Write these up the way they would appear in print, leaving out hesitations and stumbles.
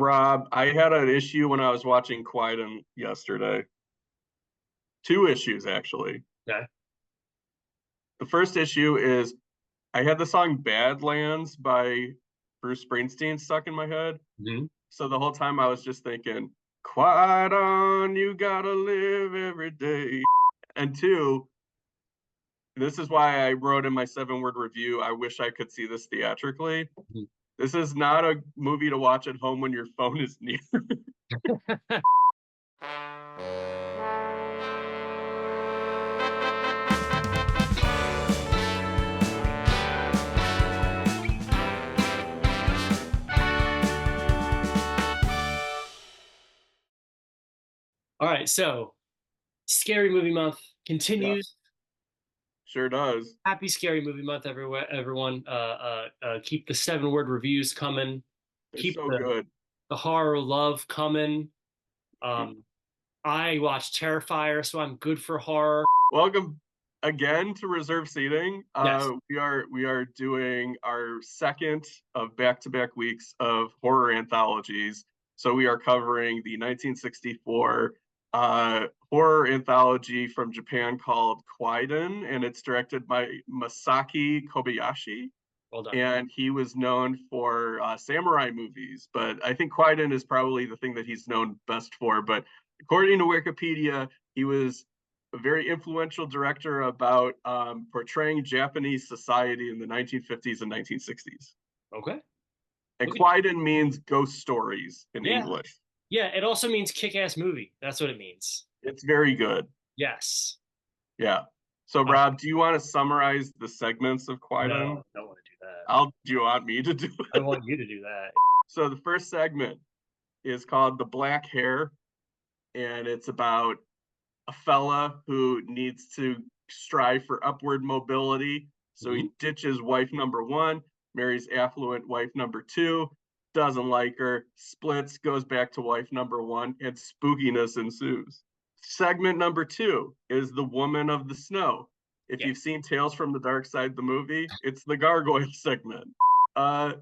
Rob, I had an issue when I was watching Kwaidan yesterday. Two issues, actually. Okay. The first issue is I had the song Badlands by Bruce Springsteen stuck in my head. Hmm. So the whole time I was just thinking, Kwaidan, you gotta live every day. And two, this is why I wrote in my 7 word review, I wish I could see this theatrically. This is not a movie to watch at home when your phone is near. All right, so Scary Movie Month Yeah, continues. sure does. Happy Scary Movie Month, everyone. Keep the 7 word reviews coming. They're Keep so the good. the horror love coming. Um, I watch Terrifier, so I'm good for horror. Welcome again to reserve seating. Yes. We are doing our second of back-to-back weeks of horror anthologies. So we are covering the 1964 horror anthology from Japan called Kwaidan, and it's directed by Masaki Kobayashi. Well done. And he was known for samurai movies, but I think Kwaidan is probably the thing that he's known best for. But according to Wikipedia, he was a very influential director about portraying Japanese society in the 1950s and 1960s. Okay. And Okay. Kwaidan means ghost stories in Yeah. English. Yeah. It also means kick-ass movie. That's what it means. It's very good. Yes. Yeah. So, Uh, Rob, do you want to summarize the segments of no, Kwaidan? I don't want to do that. Do you want me to do I it? want you to do that. So, the first segment is called The Black Hair, and it's about a fella who needs to strive for upward mobility. So Mhm. he ditches wife number one, marries affluent wife number two, doesn't like her, splits, goes back to wife number one, and spookiness ensues. Segment number two is The Woman of the Snow. If Yeah. you've seen Tales from the Dark Side, the movie, it's the gargoyle segment.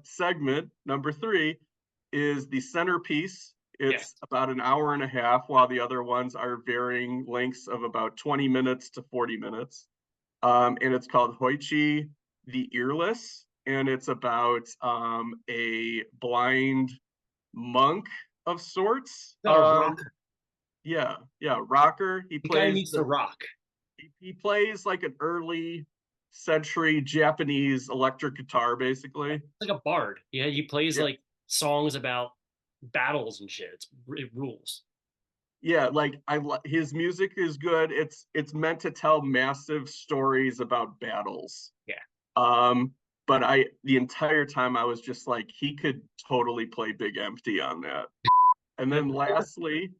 Segment number three is the centerpiece. Yeah. It's about an hour and a half, while the other ones are varying lengths of about 20 minutes to 40 minutes. And it's called Hoichi the Earless. And it's about a blind monk of sorts. Not a rocker. Yeah, rocker. He The guy plays needs to the rock. he plays like an early century Japanese electric guitar, basically. Like a bard. Yeah, he plays Yeah, like songs about battles and shit. It rules. yeah, like his music is good. It's meant to tell massive stories about battles. Yeah. Um, but I the entire time I was just like, he could totally play Big Empty on that. And then lastly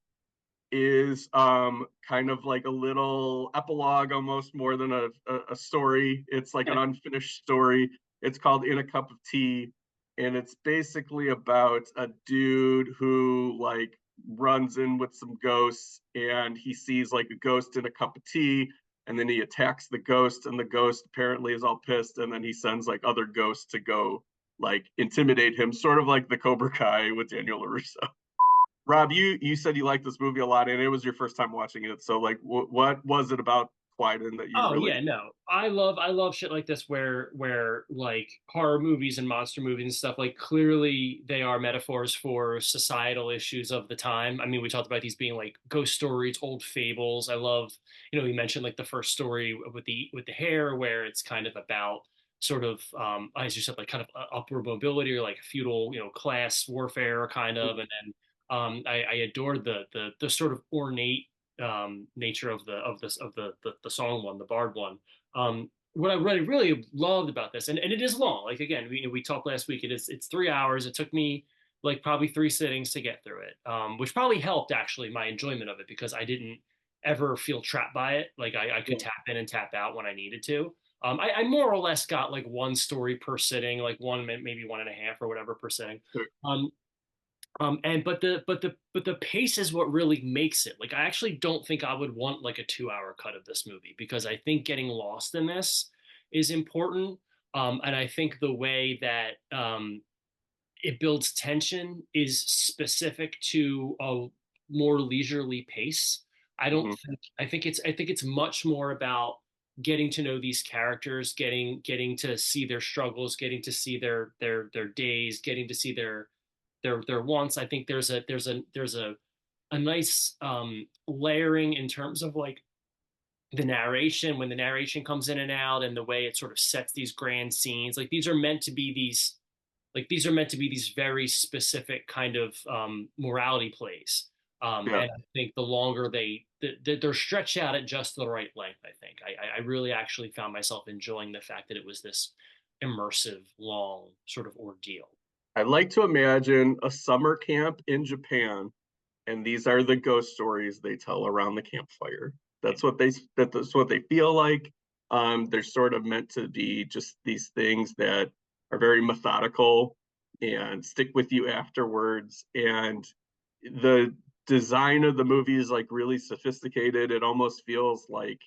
is kind of like a little epilogue, almost more than a story. It's like an Yeah. unfinished story. It's called In a Cup of Tea, and it's basically about a dude who like runs in with some ghosts, and he sees like a ghost in a cup of tea, and then he attacks the ghost, and the ghost apparently is all pissed, and then he sends like other ghosts to go like intimidate him, sort of like the Cobra Kai with Daniel LaRusso. Rob, you said you liked this movie a lot, and it was your first time watching it. So, like, what was it about Kwaidan that you Oh really? yeah, no. I love shit like this where like horror movies and monster movies and stuff like clearly they are metaphors for societal issues of the time. I mean, we talked about these being like ghost stories, old fables. I love, you mentioned like the first story with the hair where it's kind of about sort of as you said like kind of upward mobility or like feudal, class warfare kind of and then I adored the sort of ornate nature of the song one, the Bard one. What I really loved about this, and it is long. Like again, we talked last week. It's 3 hours. It took me like probably three sittings to get through it, which probably helped actually my enjoyment of it because I didn't ever feel trapped by it. Like I could Yeah. tap in and tap out when I needed to. I more or less got like one story per sitting, like one maybe one and a half or whatever per sitting. Um, and but the pace is what really makes it. Like I actually don't think I would want like a 2 hour cut of this movie because I think getting lost in this is important. And I think the way that it builds tension, is specific to a more leisurely pace. I don't Hmm. think I think it's much more about getting to know these characters, getting to see their struggles, getting to see their days, getting to see their wants. I think there's a nice layering in terms of like the narration, when the narration comes in and out, and the way it sort of sets these grand scenes. Like these are meant to be these very specific kind of morality plays. Yeah. And I think the longer they're stretched out at just the right length. I think I really actually found myself enjoying the fact that it was this immersive, long sort of ordeal. I like to imagine a summer camp in Japan, and these are the ghost stories they tell around the campfire. That's what they feel like. They're sort of meant to be just these things that are very methodical and stick with you afterwards. And the design of the movie is like really sophisticated. It almost feels like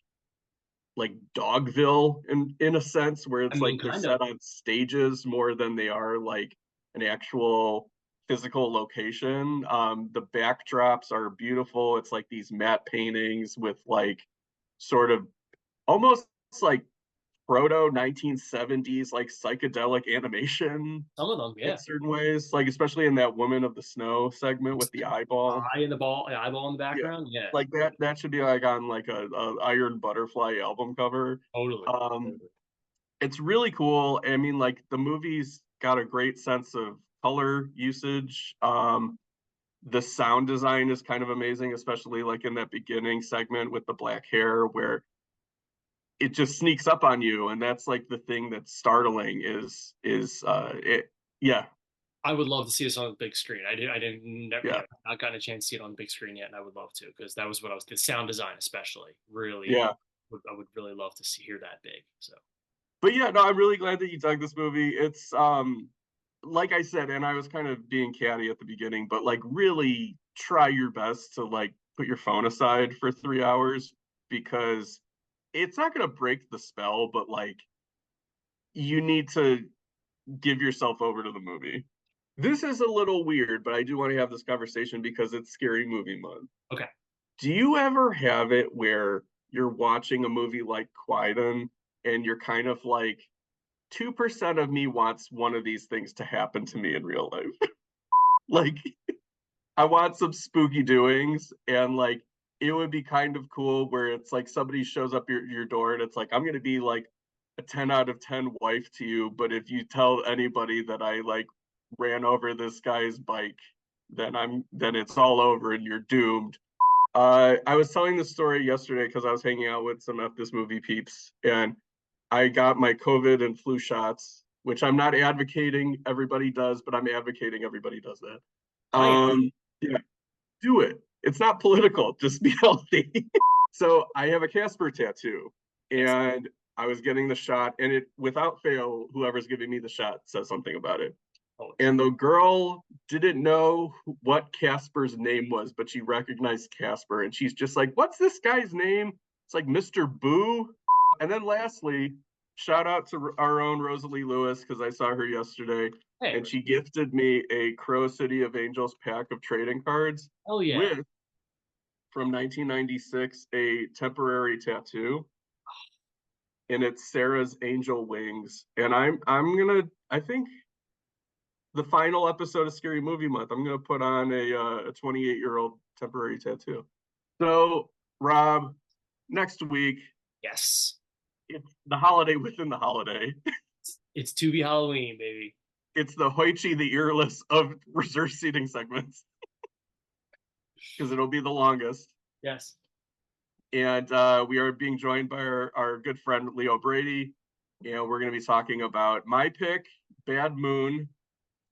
Dogville in a sense, where I it's mean, like they're kind set of. on stages more than they are like an actual physical location. The backdrops are beautiful. It's like these matte paintings with like sort of almost like proto 1970s like psychedelic animation Some of them, in yeah. certain ways, like especially in that Woman of the Snow segment with the eyeball. Eye in the ball, eyeball in the Yeah, background. Yeah, like that should be like on like a Iron Butterfly album cover. totally. Um, Totally. it's really cool. I mean, like the movie's got a great sense of color usage. The sound design is kind of amazing, especially like in that beginning segment with the black hair where it just sneaks up on you, and that's like the thing that's startling is it yeah, I would love to see this on the big screen. I didn't, yeah, not gotten a chance to see it on the big screen yet, and I would love to because that was what I was. The sound design, especially, really, yeah. I would really love to see hear that big. So But yeah, no, I'm really glad that you dug this movie. It's like I said, and I was kind of being catty at the beginning, but like really try your best to like put your phone aside for 3 hours because it's not gonna break the spell, but like you need to give yourself over to the movie. This is a little weird, but I do want to have this conversation because it's scary movie month. okay, Do you ever have it where you're watching a movie like Kwaidan and you're kind of like 2% of me wants one of these things to happen to me in real life. Like, I want some spooky doings, and like, it would be kind of cool where it's like somebody shows up your door and it's like, I'm going to be like a 10 out of 10 wife to you. But if you tell anybody that I like ran over this guy's bike, then it's all over and you're doomed. I was telling this story yesterday because I was hanging out with some F This Movie peeps, and I got my COVID and flu shots, which I'm not advocating everybody does, but I'm advocating everybody does that. I am. Yeah, do it. It's not political. Just be healthy. So I have a Casper tattoo, Yes, and I was getting the shot, and it without fail, whoever's giving me the shot says something about it. always. And the girl didn't know what Casper's name was, but she recognized Casper. And she's just like, what's this guy's name? It's like Mr. Boo. And then lastly, shout out to our own Rosalie Lewis, because I saw her yesterday. Hey, And she gifted me a Crow City of Angels pack of trading cards hell yeah. with, from 1996, a temporary tattoo. And it's Sarah's angel wings. And I think the final episode of Scary Movie Month, I'm going to put on a 28-year-old temporary tattoo. So, Rob, next week, Yes, it's the holiday within the holiday. it's to be Halloween, baby. It's the Hoichi the Earless of reserve seating segments because it'll be the longest. Yes. And we are being joined by our good friend Leo Brady. And we're going to be talking about my pick, Bad Moon,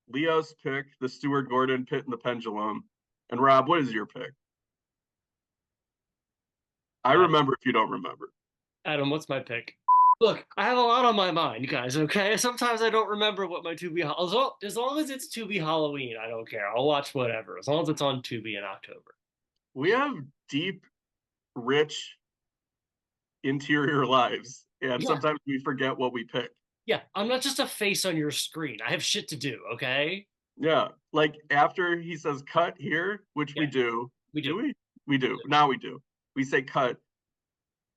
Leo's pick, the Stuart Gordon Pit and the Pendulum. And Rob, what is your pick? I Uh, remember if you don't remember. Adam, what's my pick? Look, I have a lot on my mind, guys. Okay, sometimes I don't remember what my Tubi as long as it's Tubi Halloween, I don't care. I'll watch whatever as long as it's on Tubi in October. We have deep, rich interior lives, and Yeah, sometimes we forget what we pick. yeah. I'm not just a face on your screen. I have shit to do. Okay. Yeah. Like after he says cut here, which Yeah, we do. we Do do. we? We We do. do. Now we do. We say cut.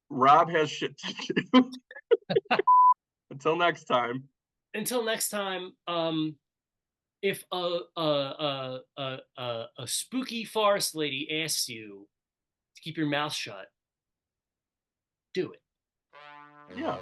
Rob has shit to do. Until next time. Until next time, if a spooky forest lady asks you to keep your mouth shut, do it. Yeah.